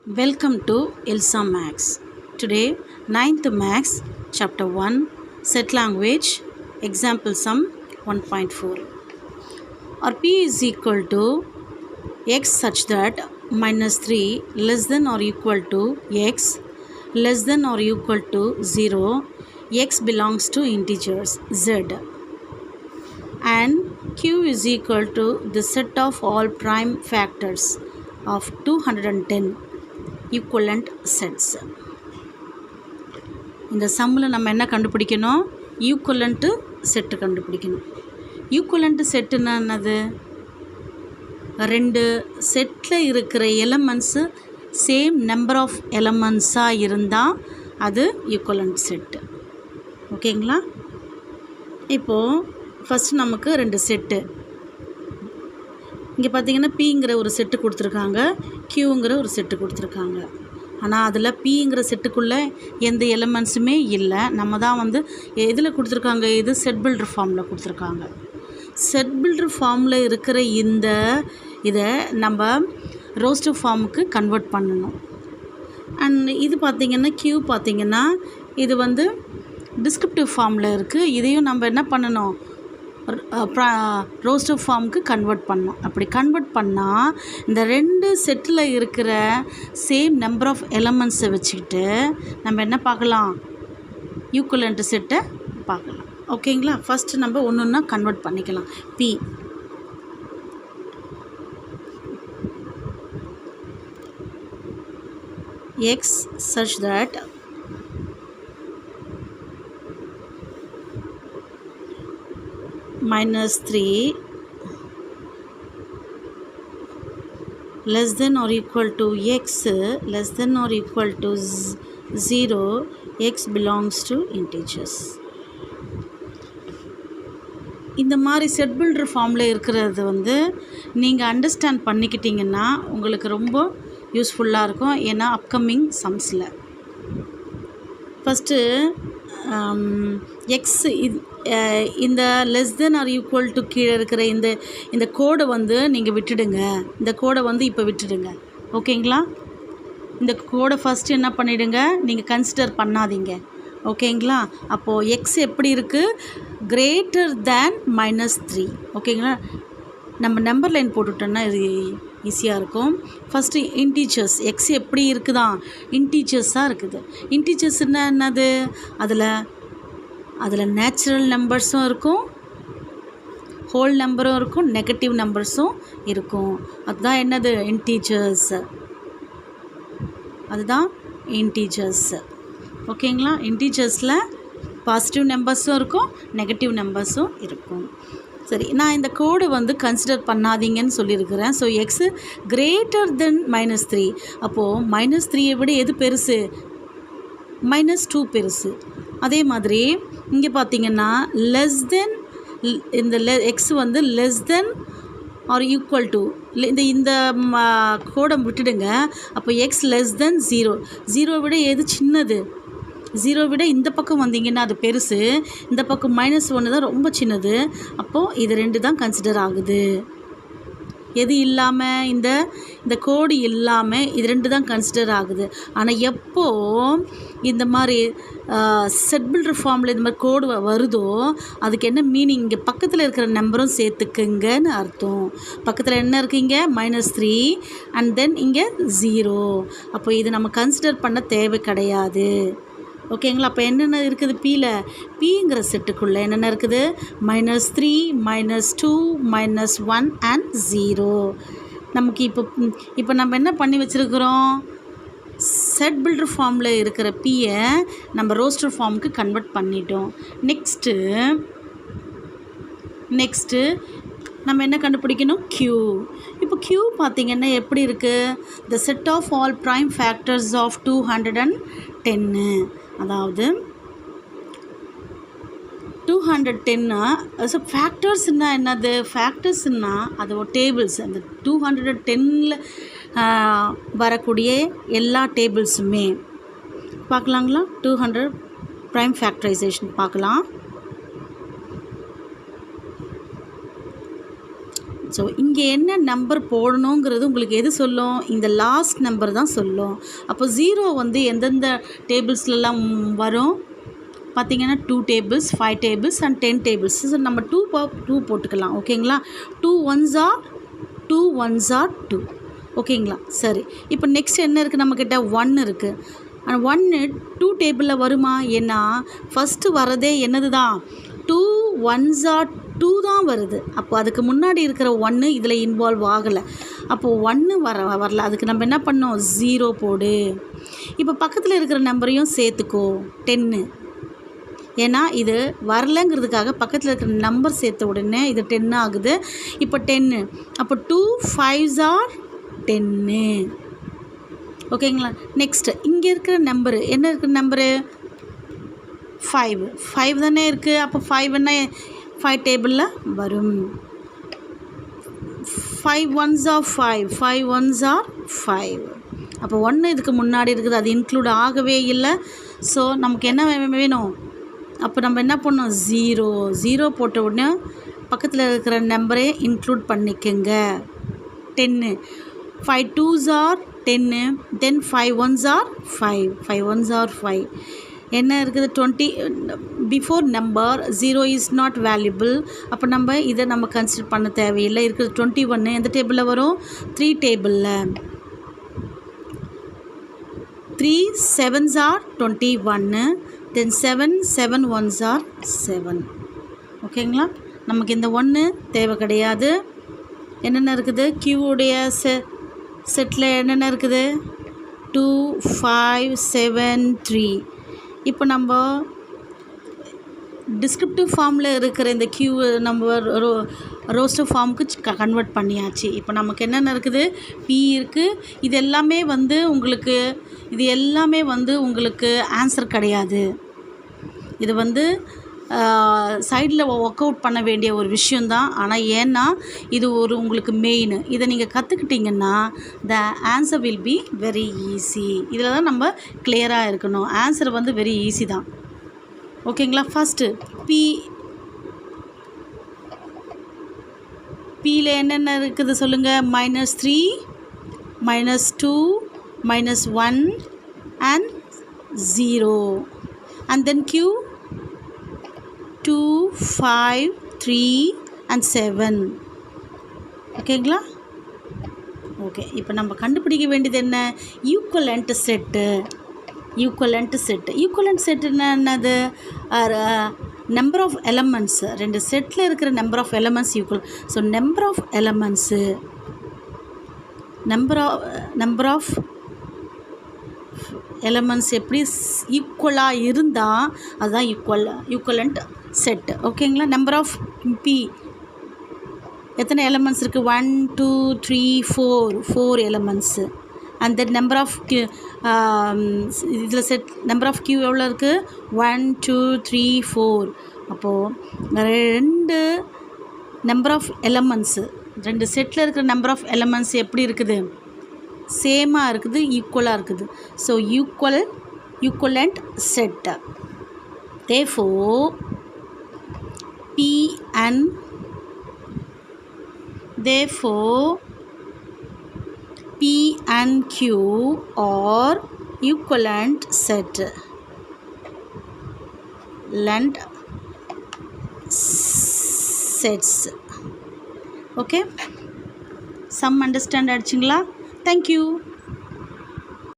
Welcome to Elsa Max. Today, 9th Max, Chapter 1, Set Language, Example Sum 1.4. Or P is equal to x such that minus 3 less than or equal to x less than or equal to 0, x belongs to integers z. And Q is equal to the set of all prime factors of 210 equivalent sets. இந்த சம்மில் நம்ம என்ன கண்டுபிடிக்கணும்? Equivalent set கண்டுபிடிக்கணும். Equivalent செட்டுன்னா என்னது? ரெண்டு settle இருக்கிற elements same number of எலமெண்ட்ஸாக இருந்தால் அது ஈக்குவலண்ட் செட்டு. ஓகேங்களா? இப்போது ஃபஸ்ட்டு நமக்கு ரெண்டு செட்டு. இங்கே பார்த்தீங்கன்னா பிங்கிற ஒரு செட்டு கொடுத்துருக்காங்க, கியூங்கிற ஒரு செட்டு கொடுத்துருக்காங்க. ஆனால் அதில் பிங்கிற செட்டுக்குள்ளே எந்த எலிமெண்ட்ஸுமே இல்லை. நம்ம தான் எதில் கொடுத்துருக்காங்க? இது செட் பில்டர் ஃபார்மில் கொடுத்துருக்காங்க. செட் பில்டர் ஃபார்மில் இருக்கிற இதை நம்ம ரோஸ்டர் ஃபார்முக்கு கன்வெர்ட் பண்ணணும். அண்ட் இது பார்த்திங்கன்னா கியூ பார்த்திங்கன்னா இது டிஸ்கிரிப்டிவ் ஃபார்மில் இருக்குது. இதையும் நம்ம என்ன பண்ணணும்? ரோஸ்டர் ஃபார்முக்கு கன்வெர்ட் பண்ணோம். அப்படி கன்வெர்ட் பண்ணால் இந்த ரெண்டு செட்டில் இருக்கிற சேம் நம்பர் ஆஃப் எலமெண்ட்ஸை வச்சுக்கிட்டு நம்ம என்ன பார்க்கலாம்? ஈக்குவலண்ட் செட்டை பார்க்கலாம். ஓகேங்களா? ஃபஸ்ட்டு நம்ம ஒன்று ஒன்றா கன்வெர்ட் பண்ணிக்கலாம். P x such that minus 3 less than or equal to x less than or equal to 0, x belongs to integers. இந்த மாதிரி செட் பில்டர் ஃபார்மில் இருக்கிறது நீங்கள் அண்டர்ஸ்டாண்ட் பண்ணிக்கிட்டிங்கன்னா உங்களுக்கு ரொம்ப யூஸ்ஃபுல்லாக இருக்கும். ஏன்னா அப்கமிங் சம்ஸில் ஃபஸ்ட்டு எக்ஸ் இந்த less than or equal to கீழே இருக்கிற இந்த கோடை நீங்கள் விட்டுடுங்க. இந்த கோடை இப்போ விட்டுடுங்க. ஓகேங்களா? இந்த கோடை ஃபஸ்ட்டு என்ன பண்ணிவிடுங்க? நீங்கள் கன்சிடர் பண்ணாதீங்க. ஓகேங்களா? அப்போது எக்ஸ் எப்படி இருக்குது? Greater than -3. ஓகேங்களா? நம்ம நம்பர் லைன் போட்டுவிட்டோன்னா இது ஈஸியாக இருக்கும். ஃபஸ்ட்டு இன்டீஜர்ஸ் எக்ஸ் எப்படி இருக்குதான்? இன்டீஜர்ஸாக இருக்குது. இன்டீஜர்ஸ்னா என்னது? அதில் நேச்சுரல் நம்பர்ஸும் இருக்கும், ஹோல் நம்பரும் இருக்கும், நெகட்டிவ் நம்பர்ஸும் இருக்கும். அதுதான் என்னது? இன்டீஜர்ஸ். அதுதான் இன்டீஜர்ஸ். ஓகேங்களா? இன்டீஜர்ஸில் பாசிட்டிவ் நம்பர்ஸும் இருக்கும், நெகட்டிவ் நம்பர்ஸும் இருக்கும். சரி, நான் இந்த கோடை கன்சிடர் பண்ணாதீங்கன்னு சொல்லியிருக்கிறேன். So x greater than -3. அப்போது -3 விட எது பெருசு? -2 பெருசு. அதே மாதிரி இங்கே பார்த்தீங்கன்னா லெஸ் தென் இந்த x less than or equal to இந்த கோடை விட்டுடுங்க. அப்போ எக்ஸ் லெஸ் தென் 0 விட எது சின்னது? 0 விட இந்த பக்கம் வந்தீங்கன்னா அது பெருசு, இந்த பக்கம் -1 தான் ரொம்ப சின்னது. அப்போது இது ரெண்டு தான் கன்சிடர் ஆகுது. எது இல்லாமல்? இந்த கோடு இல்லாமல் இது ரெண்டு தான் கன்சிடர் ஆகுது. ஆனால் எப்போது இந்த மாதிரி செட் பில்டர் ஃபார்மில் இந்த மாதிரி கோடு வருதோ அதுக்கு என்ன மீனிங்? இங்கே பக்கத்தில் இருக்கிற நம்பரும் சேர்த்துக்குங்கன்னு அர்த்தம். பக்கத்தில் என்ன இருக்குங்க? -3 அண்ட் தென் இங்கே 0. அப்போ இது நம்ம கன்சிடர் பண்ண தேவை கிடையாது. ஓகேங்களா? அப்போ என்னென்ன இருக்குது? பிங்கிற செட்டுக்குள்ளே என்னென்ன இருக்குது? -3 -2 -1 அண்ட் 0. நமக்கு இப்போ நம்ம என்ன பண்ணி வச்சுருக்கிறோம்? செட் பில்டர் ஃபார்மில் இருக்கிற பியை நம்ம ரோஸ்டர் ஃபார்முக்கு கன்வெர்ட் பண்ணிட்டோம். நெக்ஸ்ட்டு நம்ம என்ன கண்டுபிடிக்கணும்? க்யூ. இப்போ க்யூ பார்த்திங்கன்னா எப்படி இருக்குது? The set of all prime factors of 210. அதாவது 210 ஸோ ஃபேக்டர்ஸ்னால் என்னது? ஃபேக்டர்ஸ்னால் அது ஒரு டேபிள்ஸ். அந்த 210ல் வரக்கூடிய எல்லா டேபிள்ஸுமே பார்க்கலாங்களா? 200 ப்ரைம் ஃபேக்டரைசேஷன் பார்க்கலாம். ஸோ இங்கே என்ன நம்பர் போடணுங்கிறது உங்களுக்கு எது சொல்லும்? இந்த லாஸ்ட் நம்பர் தான் சொல்லும். அப்போ 0 வந்து எந்தெந்த டேபிள்ஸ்லலாம் வரும் பார்த்திங்கன்னா 2 tables, 5 tables and 10 tables. So நம்ம 2 போட்டுக்கலாம். ஓகேங்களா? 2 1s are 2 1s are 2. ஓகேங்களா? சரி, இப்போ நெக்ஸ்ட் என்ன இருக்குது நம்மக்கிட்ட? 1 இருக்குது. ஆனால் 1 2 டேபிளில் வருமா? ஏன்னா ஃபஸ்ட்டு வரதே என்னது தான்? 2 1s are 2 தான் வருது. அப்போ அதுக்கு முன்னாடி இருக்கிற 1 இதில் இன்வால்வ் ஆகலை. அப்போது 1 வரல. அதுக்கு நம்ம என்ன பண்ணோம்? 0 போடு. இப்போ பக்கத்தில் இருக்கிற நம்பரையும் சேர்த்துக்கோ, 10. ஏன்னா இது வரலைங்கிறதுக்காக பக்கத்தில் இருக்கிற நம்பர் சேர்த்த உடனே இது 10 ஆகுது. இப்போ 10. அப்போ 2 5s are 10. ஓகேங்களா? நெக்ஸ்ட்டு இங்கே இருக்கிற நம்பரு என்ன இருக்கிற நம்பரு? 5 தானே இருக்குது. அப்போ 5 என்ன 5 டேபிளில் வரும். 5 1s are 5, 5 1s are 5. அப்போ 1 இதுக்கு முன்னாடி இருக்குது, அது இன்க்ளூட் ஆகவே இல்லை. ஸோ நமக்கு என்ன வேணும்? அப்போ நம்ம என்ன பண்ணோம்? 0 போட்ட உடனே பக்கத்தில் இருக்கிற நம்பரே இன்க்ளூட் பண்ணிக்கோங்க. 10. 5 2s are 10. Then 5 1s are 5, 5 1s are 5. என்ன இருக்குது? 20 before number 0 is not valuable. அப்போ நம்ம இதை நம்ம கன்சிடர் பண்ண தேவையில்லை. இருக்குது 21 எந்த டேபிளில் வரும்? 3 டேபிளில். 3 7s are 21. Then 7 1s are 7. ஓகேங்களா? நமக்கு இந்த 1 தேவை கிடையாது. என்னென்ன இருக்குது? கியூடைய செட்டில் என்னென்ன இருக்குது? 2 5 7 3. இப்போ நம்ம டிஸ்கிரிப்டிவ் ஃபார்மில் இருக்கிற இந்த கியூ நம்ம ரோஸ்டர் ஃபார்முக்கு கன்வெர்ட் பண்ணியாச்சு. இப்போ நமக்கு என்னென்ன இருக்குது? பி இருக்குது. இது எல்லாமே உங்களுக்கு ஆன்சர் கிடையாது. இது சைடில் ஒர்க் அவுட் பண்ண வேண்டிய ஒரு விஷயந்தான். ஆனால் ஏன்னா இது உங்களுக்கு மெயின். இதை நீங்கள் கற்றுக்கிட்டிங்கன்னா the answer will be very easy. இதில் தான் நம்ம கிளியராக இருக்கணும். ஆன்சர் வெரி ஈஸி தான். ஓகேங்களா? ஃபஸ்ட்டு பியில் என்னென்ன இருக்குது சொல்லுங்கள்? -3 -2 -1 and 0. And then Q 2 5 3 and 7. ஓகேங்களா? ஓகே, இப்போ நம்ம கண்டுபிடிக்க வேண்டியது என்ன? Equivalent set. ஈக்குவலண்ட் செட்டுன்னா என்னது? Number of elements. 2 செட்டில் இருக்கிற number of elements equal. So number of elements number of elements எப்படி ஈக்குவலாக இருந்தால் அதுதான் ஈக்குவலண்ட் செட். ஓகேங்களா? நம்பர் ஆஃப் பி எத்தனை எலமெண்ட்ஸ் இருக்குது? 1 2 3 4 elements. And then number of இதில் செட் நம்பர் ஆஃப் கியூ எவ்வளோ இருக்குது? 1 2 3 4. அப்போது 2 நம்பர் ஆஃப் எலமெண்ட்ஸு 2 செட்டில் இருக்கிற நம்பர் ஆஃப் எலமெண்ட்ஸ் எப்படி இருக்குது? சேமாக இருக்குது, ஈக்குவலாக இருக்குது. So equivalent set. Therefore P and Q are equivalent sets. Okay, some understand ஆச்சுங்களா? Thank you.